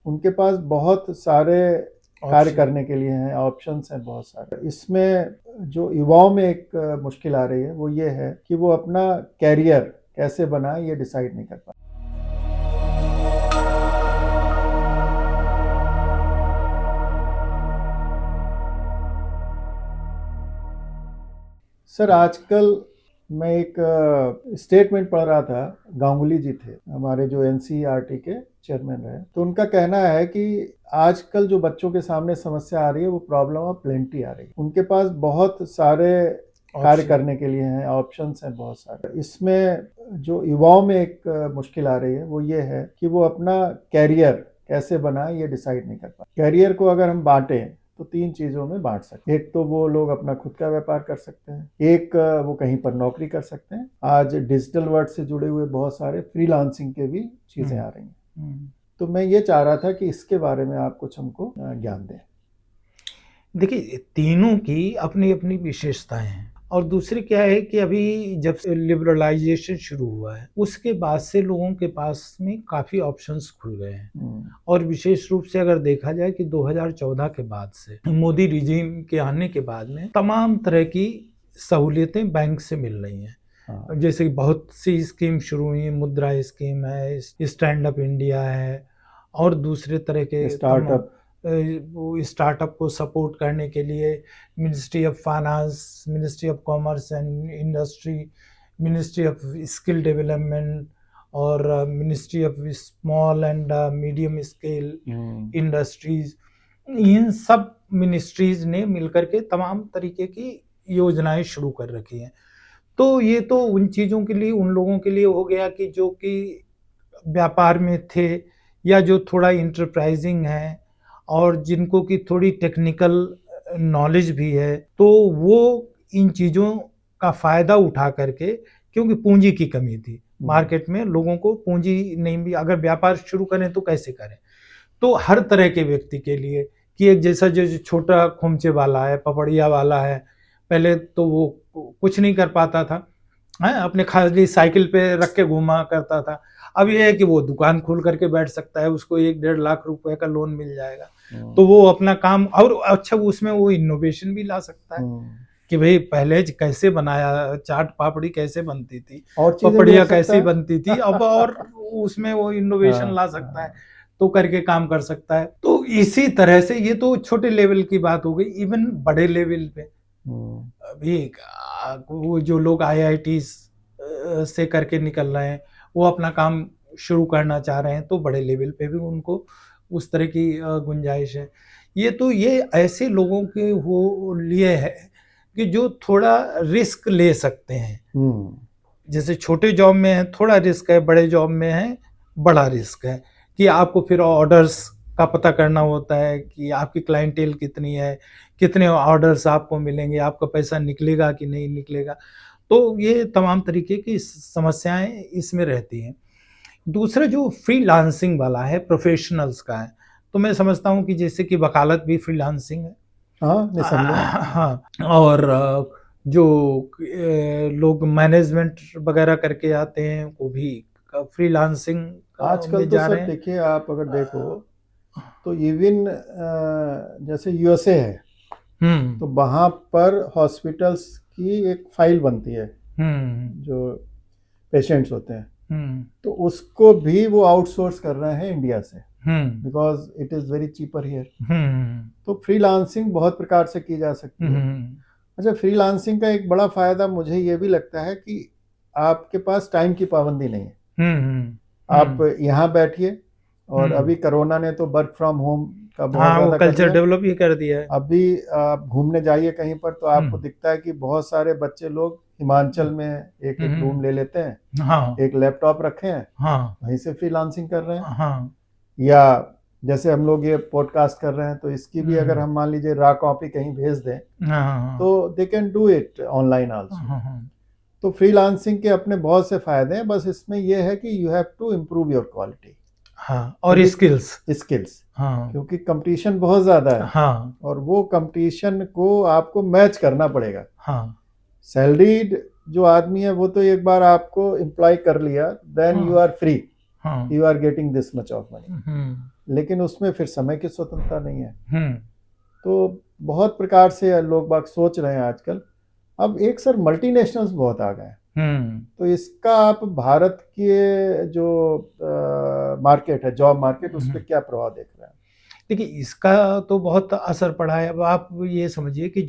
उनके पास बहुत सारे कार्य ऑप्शन करने के लिए हैं, ऑप्शंस हैं बहुत सारे। इसमें जो युवाओं में एक मुश्किल आ रही है वो ये है कि वो अपना कैरियर कैसे बनाए ये डिसाइड नहीं कर पाते। सर आजकल मैं एक स्टेटमेंट पढ़ रहा था, गांगुली जी थे हमारे जो एनसीईआरटी के चेयरमैन रहे, तो उनका कहना है कि आजकल जो बच्चों के सामने समस्या आ रही है वो प्रॉब्लम ऑफ प्लेंटी आ रही है। उनके पास बहुत सारे कार्य ऑप्शन करने के लिए हैं, ऑप्शंस हैं बहुत सारे। इसमें जो युवाओं में एक मुश्किल आ रही है वो ये है कि वो अपना कैरियर कैसे बनाए ये डिसाइड नहीं कर पाते। कैरियर को अगर हम बांटें तो 3 चीज़ों में बांट सकते हैं। एक तो वो लोग अपना खुद का व्यापार कर सकते हैं, एक वो कहीं पर नौकरी कर सकते हैं। आज डिजिटल वर्ल्ड से जुड़े हुए बहुत सारे फ्रीलांसिंग के भी चीज़ें आ रही हैं। तो मैं ये चाह रहा था कि इसके बारे में आप कुछ हमको ज्ञान दें। देखिए, तीनों की अपनी अपनी विशेषताएं हैं। और दूसरी क्या है कि अभी जब से लिबरलाइजेशन शुरू हुआ है उसके बाद से लोगों के पास में काफ़ी ऑप्शंस खुल गए हैं। और विशेष रूप से अगर देखा जाए कि 2014 के बाद से मोदी रिजीम के आने के बाद में तमाम तरह की सहूलियतें बैंक से मिल रही हैं। जैसे कि बहुत सी स्कीम शुरू हुई, मुद्रा स्कीम है, स्टैंड अप इंडिया है, और दूसरे तरह के स्टार्टअप वो स्टार्टअप को सपोर्ट करने के लिए ministry of finance, ministry of commerce and industry, ministry of skill development और ministry of small and medium scale industries, इन सब मिनिस्ट्रीज ने मिलकर के तमाम तरीके की योजनाएं शुरू कर रखी हैं। तो ये तो उन चीज़ों के लिए, उन लोगों के लिए हो गया कि जो कि व्यापार में थे या जो थोड़ा इंटरप्राइजिंग है और जिनको की थोड़ी टेक्निकल नॉलेज भी है, तो वो इन चीज़ों का फ़ायदा उठा करके, क्योंकि पूंजी की कमी थी मार्केट में, लोगों को पूंजी नहीं भी, अगर व्यापार शुरू करें तो कैसे करें। तो हर तरह के व्यक्ति के लिए कि एक जैसा जो छोटा खोमचे वाला है, पपड़िया वाला है, पहले तो वो कुछ नहीं कर पाता था, है अपने खाली साइकिल पे रख के घूमा करता था। अब ये है कि वो दुकान खोल करके बैठ सकता है, उसको 1-1.5 लाख रुपए का लोन मिल जाएगा, तो वो अपना काम, और अच्छा उसमें वो इनोवेशन भी ला सकता है कि भाई पहले कैसे बनाया, चाट पापड़ी कैसे बनती थी, और पपड़िया कैसे बनती थी, अब और उसमें वो इनोवेशन ला सकता है, तो करके काम कर सकता है। तो इसी तरह से ये तो छोटे लेवल की बात हो गई। इवन बड़े लेवल पे अभी वो जो लोग आईआईटी से करके निकल रहे हैं, वो अपना काम शुरू करना चाह रहे हैं, तो बड़े लेवल पे भी उनको उस तरह की गुंजाइश है। ये ऐसे लोगों के वो लिए है कि जो थोड़ा रिस्क ले सकते हैं। जैसे छोटे जॉब में है थोड़ा रिस्क है, बड़े जॉब में है बड़ा रिस्क है, कि आपको फिर ऑर्डर्स का पता करना होता है कि आपकी क्लाइंटेल कितनी है, कितने ऑर्डर्स आपको मिलेंगे, आपका पैसा निकलेगा कि नहीं निकलेगा। तो ये तमाम तरीके की समस्याएं इसमें रहती हैं। दूसरा जो फ्रीलांसिंग वाला है, प्रोफेशनल्स का है, तो मैं समझता हूँ कि जैसे कि वकालत भी फ्रीलांसिंग है। हाँ, और जो लोग मैनेजमेंट वगैरह करके आते हैं वो भी फ्रीलांसिंग आजकल में तो जा सर रहे हैं। देखिए, आप अगर देखो तो इवन जैसे यूएसए है, तो वहाँ पर हॉस्पिटल्स की एक फाइल बनती है जो पेशेंट्स होते हैं, तो उसको भी वो आउटसोर्स कर रहे हैं इंडिया से, because it is very cheaper here. तो फ्रीलांसिंग बहुत प्रकार से की जा सकती है। अच्छा, फ्रीलांसिंग का एक बड़ा फ़ायदा मुझे ये भी लगता है कि आपके पास टाइम की पाबंदी नहीं है। आप यहाँ बैठिए, और अभी कोरोना ने तो वर्क फ्रॉम होम का बहुत ज़्यादा कल्चर डेवलप ही कर दिया है। अभी आप घूमने जाइए कहीं पर तो आपको दिखता है कि बहुत सारे बच्चे लोग हिमाचल में एक एक रूम ले लेते हैं, एक लैपटॉप रखे हैं, वहीं से फ्रीलांसिंग कर रहे हैं। या जैसे हम लोग ये पॉडकास्ट कर रहे हैं, तो इसकी भी अगर हम मान लीजिए रॉ कॉपी कहीं भेज दें तो they can do it online also. तो फ्रीलांसिंग के अपने बहुत से फायदे हैं, बस इसमें यह है कि you have to improve your quality और स्किल्स, क्योंकि कंपटीशन बहुत ज़्यादा है, और वो कंपटीशन को आपको मैच करना पड़ेगा। सैलरीड जो आदमी है वो तो एक बार आपको एम्प्लॉय कर लिया, then you are free, you are getting this much of money. लेकिन उसमें फिर समय की स्वतंत्रता नहीं है। तो बहुत प्रकार से लोग बाग सोच रहे हैं आजकल। अब एक सर मल्टीनेशनल्स बहुत आ गए, तो इसका आप भारत के जो मार्केट है, जॉब मार्केट, उस पर क्या प्रभाव देख रहे हैं? देखिए, इसका तो बहुत असर पड़ा है। अब आप ये समझिए कि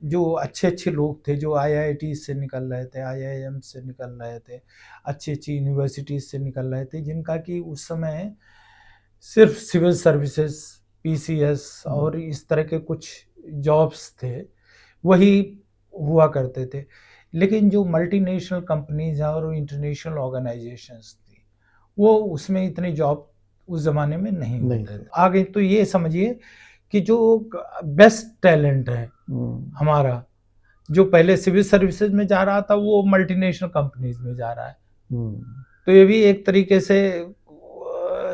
जो अच्छे अच्छे लोग थे, जो IIT से निकल रहे थे, IIM से निकल रहे थे, अच्छी अच्छी यूनिवर्सिटीज से निकल रहे थे, जिनका कि उस समय सिर्फ सिविल सर्विसेज, PCS और इस तरह के कुछ जॉब्स थे, वही हुआ करते थे। लेकिन जो मल्टीनेशनल कंपनीज और इंटरनेशनल ऑर्गेनाइजेशंस थी, वो उसमें इतने जॉब उस जमाने में नहीं होते थे। आगे तो ये समझिए कि जो बेस्ट टैलेंट है हमारा, जो पहले सिविल सर्विसेज में जा रहा था, वो मल्टीनेशनल कंपनीज में जा रहा है। तो ये भी एक तरीके से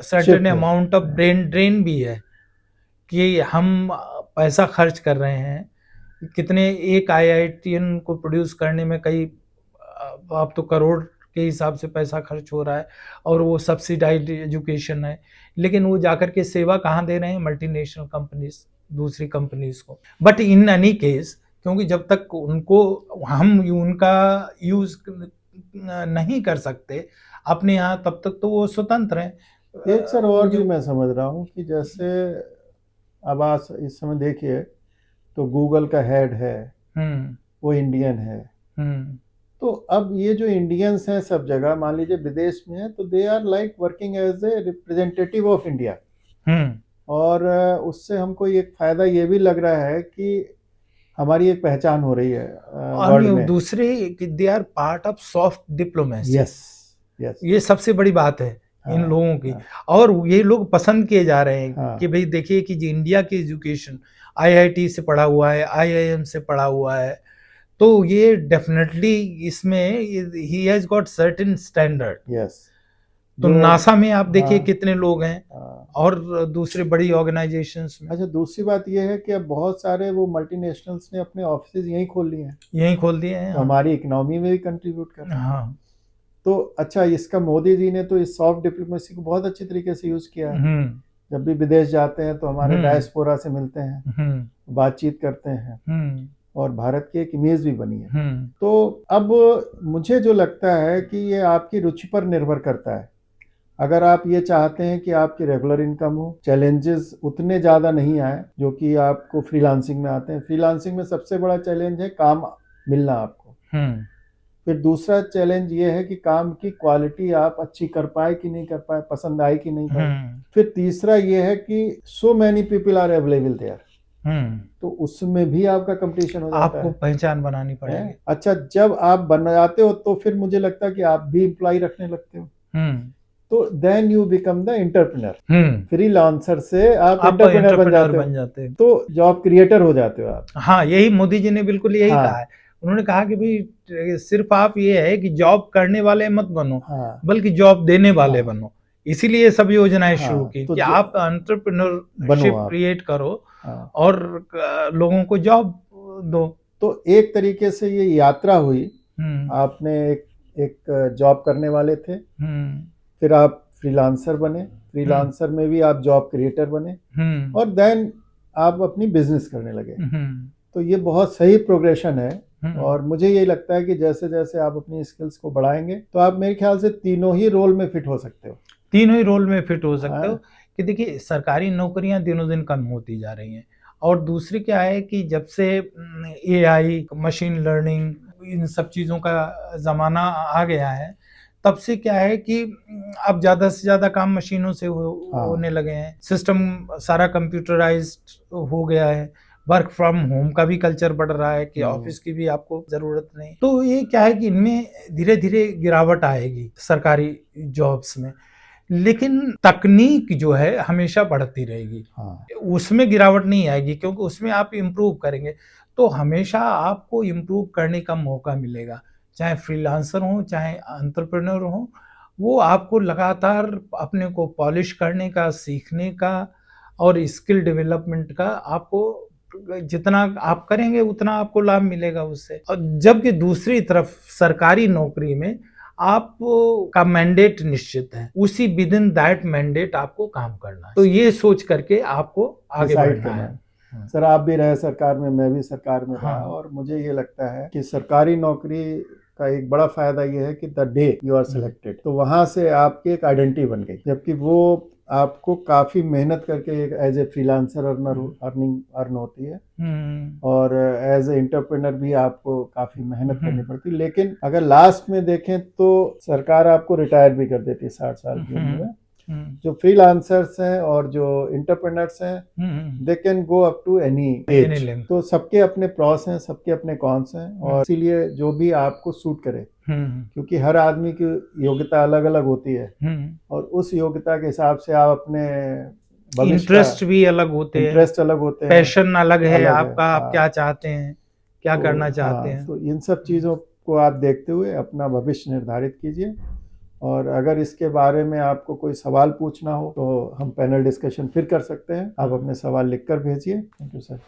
certain amount of brain drain भी है कि हम पैसा खर्च कर रहे हैं। कितने एक IITian को प्रोड्यूस करने में कई, आप तो करोड़ के हिसाब से पैसा खर्च हो रहा है, और वो सब्सिडाइज्ड एजुकेशन है, लेकिन वो जाकर के सेवा कहाँ दे रहे हैं? मल्टीनेशनल कंपनीज, दूसरी कंपनीज को। बट इन एनी केस, क्योंकि जब तक हम उनका यूज नहीं कर सकते अपने यहाँ, तब तक तो वो स्वतंत्र हैं। एक सर और भी मैं समझ रहा हूँ कि जैसे अब आज इस समय देखिए तो गूगल का हेड है, वो इंडियन है। तो अब ये जो इंडियंस हैं सब जगह, मान लीजिए विदेश में है, तो they are like working as a representative of India. और उससे हमको एक फायदा ये भी लग रहा है कि हमारी एक पहचान हो रही है वर्ल्ड में। दूसरे, they are part of soft diplomacy. Yes, ये सबसे बड़ी बात है इन लोगों की। और ये लोग पसंद किए जा रहे हैं कि भाई देखिए कि जो इंडिया की एजुकेशन IIT से पढ़ा हुआ है, IIM से पढ़ा हुआ है, तो ये डेफिनेटली इसमें he has got certain standard. Yes. तो नासा में आप देखिए कितने लोग हैं, और दूसरे बड़ी ऑर्गेनाइजेशंस में। अच्छा, दूसरी बात ये है कि अब बहुत सारे वो मल्टीनेशनल्स ने अपने ऑफिस यहीं खोल लिए हैं। तो हमारी इकोनॉमी में भी कंट्रीब्यूट कर रहे हैं। तो अच्छा, इसका मोदी जी ने तो इस सॉफ्ट डिप्लोमेसी को बहुत अच्छी तरीके से यूज किया है। जब भी विदेश जाते हैं तो हमारे डायस्पोरा से मिलते हैं, बातचीत करते हैं, और भारत की एक इमेज भी बनी है। तो अब मुझे जो लगता है कि ये आपकी रुचि पर निर्भर करता है। अगर आप ये चाहते हैं कि आपकी रेगुलर इनकम हो, चैलेंजेस उतने ज़्यादा नहीं आए जो कि आपको फ्रीलांसिंग में आते हैं। फ्रीलांसिंग में सबसे बड़ा चैलेंज है काम मिलना आपको। फिर दूसरा चैलेंज ये है कि काम की क्वालिटी आप अच्छी कर पाए कि नहीं कर पाए, पसंद आए कि नहीं पाए। फिर तीसरा ये है कि so many people are available there, तो उसमें भी आपका कंपटीशन हो जाता है। आपको पहचान बनानी पड़ेगी। अच्छा, जब आप बन जाते हो तो फिर मुझे लगता है कि आप भी एम्प्लॉय रखने लगते हो, तो then you become the entrepreneur. Freelancer से आप एंटरप्रेन्योर बन जाते हो, तो जॉब क्रिएटर हो जाते हो आप। हाँ, यही मोदी जी ने बिल्कुल यही कहा है। उन्होंने कहा कि भाई सिर्फ आप ये है कि जॉब करने वाले मत बनो, बल्कि जॉब देने वाले बनो। इसीलिए सब योजनाएं शुरू की कि आप एंटरप्रेन्योरशिप क्रिएट करो और लोगों को जॉब दो। तो एक तरीके से ये यात्रा हुई। आपने एक जॉब करने वाले थे, फिर आप फ्रीलांसर बने, फ्रीलांसर में भी आप जॉब क्रिएटर बने, और देन आप अपनी बिजनेस करने लगे। तो ये बहुत सही प्रोग्रेशन है। और मुझे यही लगता है कि जैसे जैसे आप अपनी स्किल्स को बढ़ाएंगे तो आप मेरे ख्याल से तीनों ही रोल में फिट हो सकते हो। कि देखिए, सरकारी नौकरियां दिनों दिन कम होती जा रही हैं, और दूसरी क्या है कि जब से AI, मशीन लर्निंग, इन सब चीज़ों का ज़माना आ गया है, तब से क्या है कि अब ज़्यादा से ज़्यादा काम मशीनों से होने लगे हैं। सिस्टम सारा कंप्यूटराइज्ड हो गया है। वर्क फ्रॉम होम का भी कल्चर बढ़ रहा है कि ऑफिस की भी आपको ज़रूरत नहीं। तो ये क्या है कि इनमें धीरे धीरे गिरावट आएगी सरकारी जॉब्स में, लेकिन तकनीक जो है हमेशा बढ़ती रहेगी। उसमें गिरावट नहीं आएगी, क्योंकि उसमें आप इम्प्रूव करेंगे तो हमेशा आपको इम्प्रूव करने का मौका मिलेगा। चाहे फ्रीलांसर हो, चाहे एंटरप्रेन्योर हो, वो आपको लगातार अपने को पॉलिश करने का, सीखने का और स्किल डेवलपमेंट का, आपको जितना आप करेंगे उतना आपको लाभ मिलेगा उससे। और जबकि दूसरी तरफ सरकारी नौकरी में आप का मैंडेट निश्चित है, उसी विद इन दैट मैंडेट आपको काम करना है। तो ये सोच करके आपको आगे बढ़ना है। सर आप भी रहे सरकार में, मैं भी सरकार में रहा, हाँ। और मुझे ये लगता है कि सरकारी नौकरी का एक बड़ा फायदा ये है कि the day you are selected, तो वहां से आपकी एक आइडेंटिटी बन गई, जबकि वो आपको काफी मेहनत करके एक एज ए फ्रीलांसर अर्न होती है, और एज ए एंटरप्रेन्योर भी आपको काफी मेहनत करनी पड़ती है। लेकिन अगर लास्ट में देखें तो सरकार आपको रिटायर भी कर देती है 60 साल की उम्र में। जो फ्रीलांसर्स हैं और जो एंटरप्रेन्योर्स हैं, they can go up to any age. तो सबके अपने प्रॉस हैं, सबके अपने कॉन्स हैं, और इसीलिए जो भी आपको सूट करे, क्योंकि हर आदमी की योग्यता अलग अलग होती है, और उस योग्यता के हिसाब से आप अपने इंटरेस्ट भी अलग होते हैं, इंटरेस्ट अलग होते हैं, पैशन अलग है आपका, आप क्या चाहते हैं, क्या करना चाहते हैं। तो इन सब चीज़ों को आप देखते हुए अपना भविष्य निर्धारित कीजिए। और अगर इसके बारे में आपको कोई सवाल पूछना हो तो हम पैनल डिस्कशन फिर कर सकते हैं। आप अपने सवाल लिखकर भेजिए। Thank you sir.